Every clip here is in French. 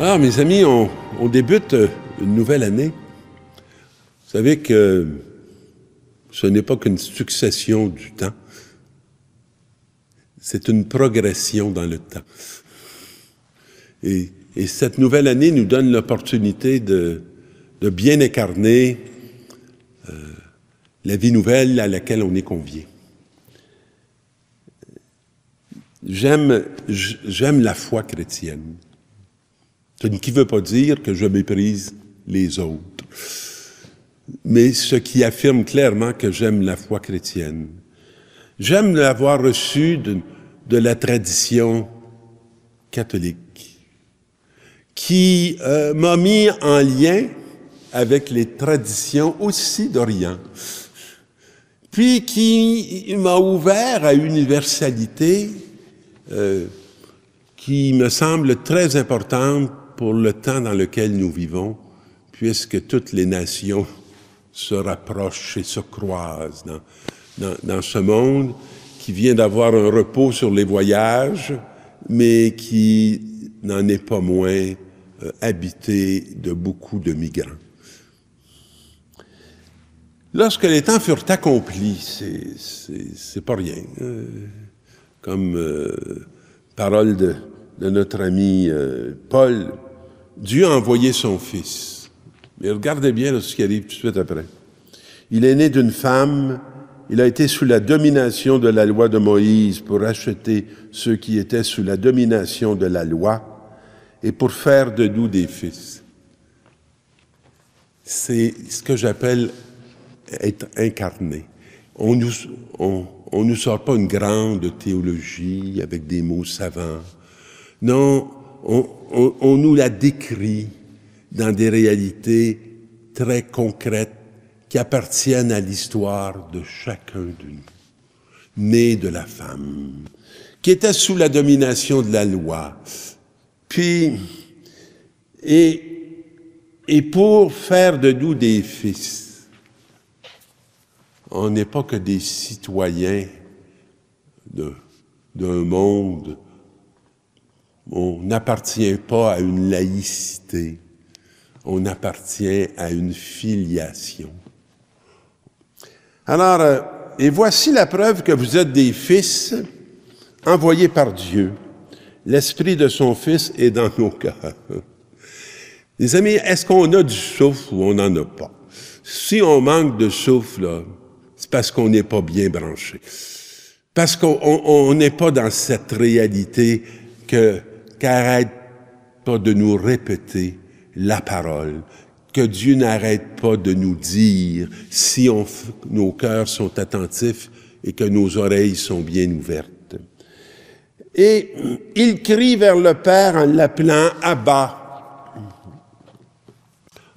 Alors, mes amis, on débute une nouvelle année. Vous savez que ce n'est pas qu'une succession du temps, c'est une progression dans le temps. Et cette nouvelle année nous donne l'opportunité de bien incarner la vie nouvelle à laquelle on est convié. J'aime la foi chrétienne. Ce qui ne veut pas dire que je méprise les autres, mais ce qui affirme clairement que j'aime la foi chrétienne. J'aime l'avoir reçue de la tradition catholique, qui m'a mis en lien avec les traditions aussi d'Orient, puis qui m'a ouvert à une universalité qui me semble très importante pour le temps dans lequel nous vivons, puisque toutes les nations se rapprochent et se croisent dans ce monde qui vient d'avoir un repos sur les voyages, mais qui n'en est pas moins habité de beaucoup de migrants. Lorsque les temps furent accomplis, c'est pas rien. Comme parole de notre ami Paul, Dieu a envoyé son Fils. Mais regardez bien ce qui arrive tout de suite après. Il est né d'une femme, il a été sous la domination de la loi de Moïse pour racheter ceux qui étaient sous la domination de la loi et pour faire de nous des fils. C'est ce que j'appelle être incarné. On nous sort pas une grande théologie avec des mots savants. Non, on nous la décrit dans des réalités très concrètes qui appartiennent à l'histoire de chacun de nous. Né de la femme, qui était sous la domination de la loi. Puis, et pour faire de nous des fils, on n'est pas que des citoyens d'un monde. On n'appartient pas à une laïcité, on appartient à une filiation. Alors, et voici la preuve que vous êtes des fils envoyés par Dieu. L'esprit de son Fils est dans nos cœurs. Les amis, est-ce qu'on a du souffle ou on n'en a pas? Si on manque de souffle, là, c'est parce qu'on n'est pas bien branché. Parce qu'on n'est pas dans cette réalité qu'arrête pas de nous répéter la parole, que Dieu n'arrête pas de nous dire si nos cœurs sont attentifs et que nos oreilles sont bien ouvertes. Et il crie vers le Père en l'appelant Abba.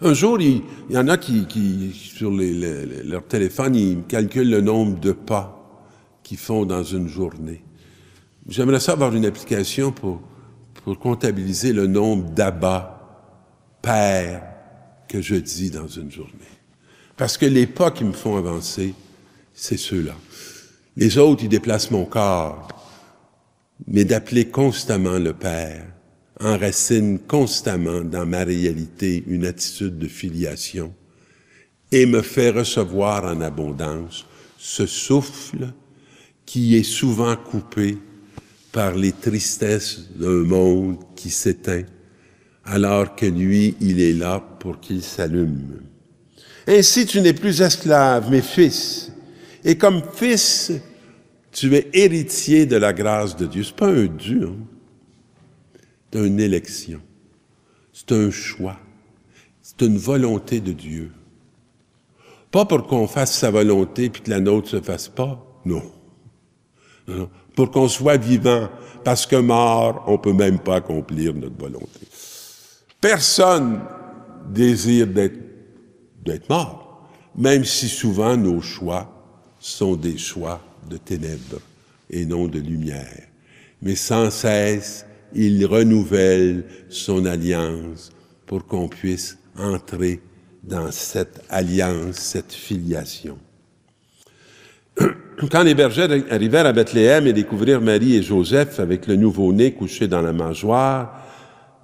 Un jour, il y en a qui sur leur téléphone, ils calculent le nombre de pas qu'ils font dans une journée. J'aimerais ça avoir une application pour comptabiliser le nombre d'Abba, Père, que je dis dans une journée. Parce que les pas qui me font avancer, c'est ceux-là. Les autres, ils déplacent mon corps. Mais d'appeler constamment le Père enracine constamment dans ma réalité une attitude de filiation et me fait recevoir en abondance ce souffle qui est souvent coupé par les tristesses d'un monde qui s'éteint, alors que lui, il est là pour qu'il s'allume. Ainsi, tu n'es plus esclave, mais fils. Et comme fils, tu es héritier de la grâce de Dieu. C'est pas un dû, hein? C'est une élection. C'est un choix. C'est une volonté de Dieu. Pas pour qu'on fasse sa volonté puis que la nôtre se fasse pas. Non. Non. Pour qu'on soit vivant, parce que mort, on peut même pas accomplir notre volonté. Personne désire d'être mort, même si souvent nos choix sont des choix de ténèbres et non de lumière. Mais sans cesse, il renouvelle son alliance pour qu'on puisse entrer dans cette alliance, cette filiation. Quand les bergers arrivèrent à Bethléem et découvrirent Marie et Joseph avec le nouveau-né couché dans la mangeoire,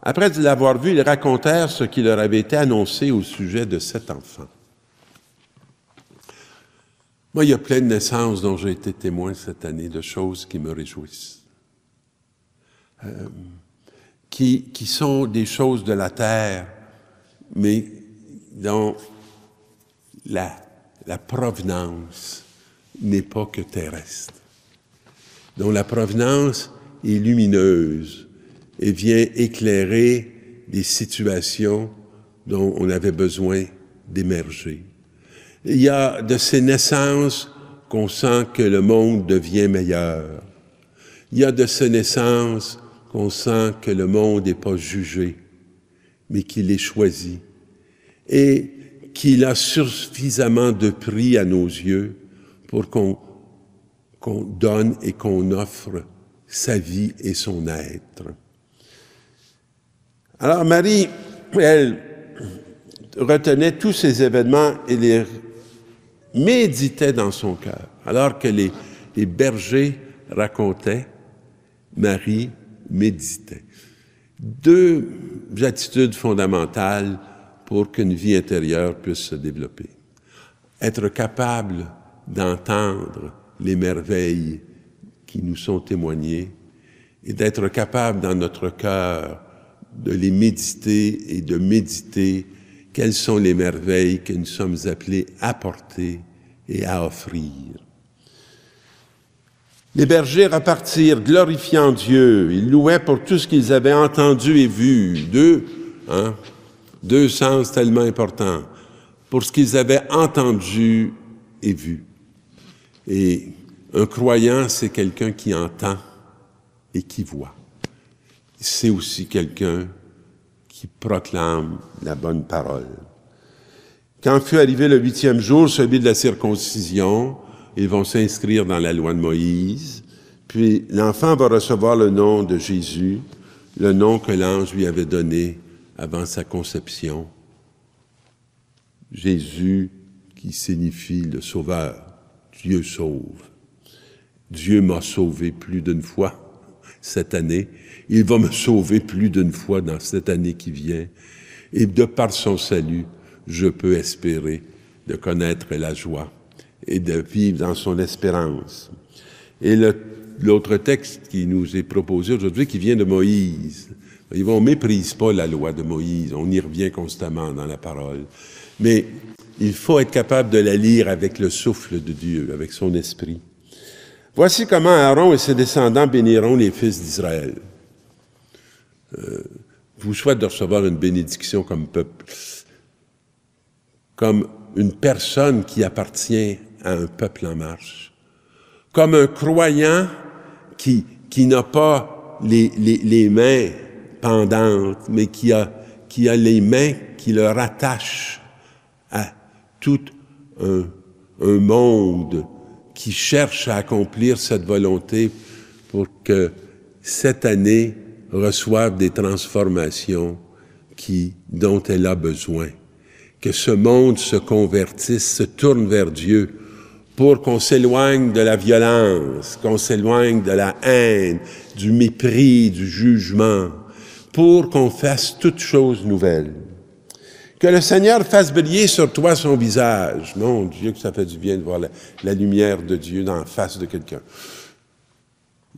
Après l'avoir vu, ils racontèrent ce qui leur avait été annoncé au sujet de cet enfant. Moi, il y a plein de naissances dont j'ai été témoin cette année, de choses qui me réjouissent. Qui sont des choses de la terre, mais dont la provenance n'est pas que terrestre, dont la provenance est lumineuse et vient éclairer des situations dont on avait besoin d'émerger. Il y a de ces naissances qu'on sent que le monde devient meilleur. Il y a de ces naissances qu'on sent que le monde n'est pas jugé, mais qu'il est choisi et qu'il a suffisamment de prix à nos yeux pour qu'on donne et qu'on offre sa vie et son être. Alors Marie, elle retenait tous ces événements et les méditait dans son cœur. Alors que les bergers racontaient, Marie méditait. Deux attitudes fondamentales pour qu'une vie intérieure puisse se développer. Être capable d'entendre les merveilles qui nous sont témoignées et d'être capable dans notre cœur de les méditer et de méditer quelles sont les merveilles que nous sommes appelés à porter et à offrir. Les bergers repartirent, glorifiant Dieu. Ils louaient pour tout ce qu'ils avaient entendu et vu. Deux sens tellement importants. Pour ce qu'ils avaient entendu et vu. Et un croyant, c'est quelqu'un qui entend et qui voit. C'est aussi quelqu'un qui proclame la bonne parole. Quand fut arrivé le 8e jour, celui de la circoncision, ils vont s'inscrire dans la loi de Moïse, puis l'enfant va recevoir le nom de Jésus, le nom que l'ange lui avait donné avant sa conception. Jésus qui signifie le Sauveur. Dieu sauve. Dieu m'a sauvé plus d'une fois cette année. Il va me sauver plus d'une fois dans cette année qui vient. Et de par son salut, je peux espérer de connaître la joie et de vivre dans son espérance. Et l'autre texte qui nous est proposé aujourd'hui, qui vient de Moïse. On ne méprise pas la loi de Moïse, on y revient constamment dans la parole. Mais il faut être capable de la lire avec le souffle de Dieu, avec son esprit. Voici comment Aaron et ses descendants béniront les fils d'Israël. Je vous souhaite de recevoir une bénédiction comme peuple, comme une personne qui appartient à un peuple en marche, comme un croyant qui n'a pas les mains pendantes, mais qui a les mains qui le rattachent à tout un monde qui cherche à accomplir cette volonté pour que cette année reçoive des transformations dont elle a besoin. Que ce monde se convertisse, se tourne vers Dieu pour qu'on s'éloigne de la violence, qu'on s'éloigne de la haine, du mépris, du jugement, pour qu'on fasse toutes choses nouvelles. Que le Seigneur fasse briller sur toi son visage. Mon Dieu, que ça fait du bien de voir la lumière de Dieu dans la face de quelqu'un.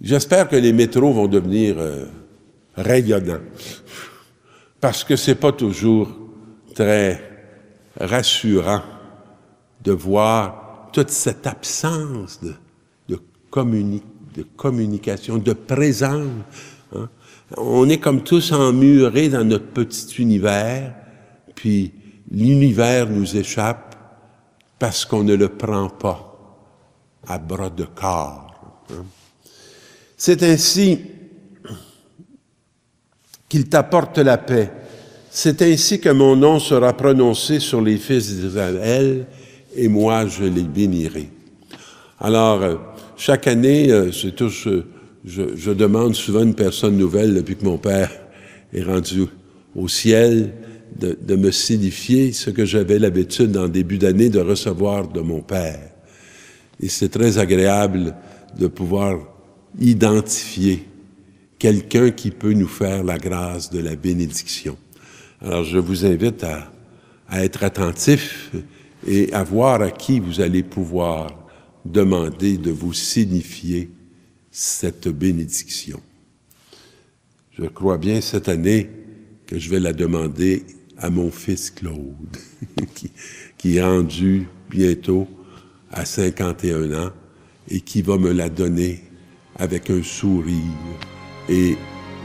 J'espère que les métros vont devenir rayonnants, parce que c'est pas toujours très rassurant de voir toute cette absence de communication, de présence. Hein? On est comme tous emmurés dans notre petit univers, puis l'univers nous échappe parce qu'on ne le prend pas à bras de corps. Hein? C'est ainsi qu'il t'apporte la paix. C'est ainsi que mon nom sera prononcé sur les fils d'Israël, et moi je les bénirai. Alors, chaque année, je demande souvent une personne nouvelle depuis que mon père est rendu au ciel, de me signifier ce que j'avais l'habitude en début d'année de recevoir de mon père. Et c'est très agréable de pouvoir identifier quelqu'un qui peut nous faire la grâce de la bénédiction. Alors, je vous invite à être attentif et à voir à qui vous allez pouvoir demander de vous signifier cette bénédiction. Je crois bien cette année que je vais la demander à mon fils Claude, qui est rendu bientôt à 51 ans et qui va me la donner avec un sourire et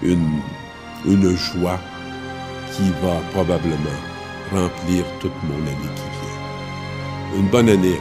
une joie qui va probablement remplir toute mon année qui vient. Une bonne année.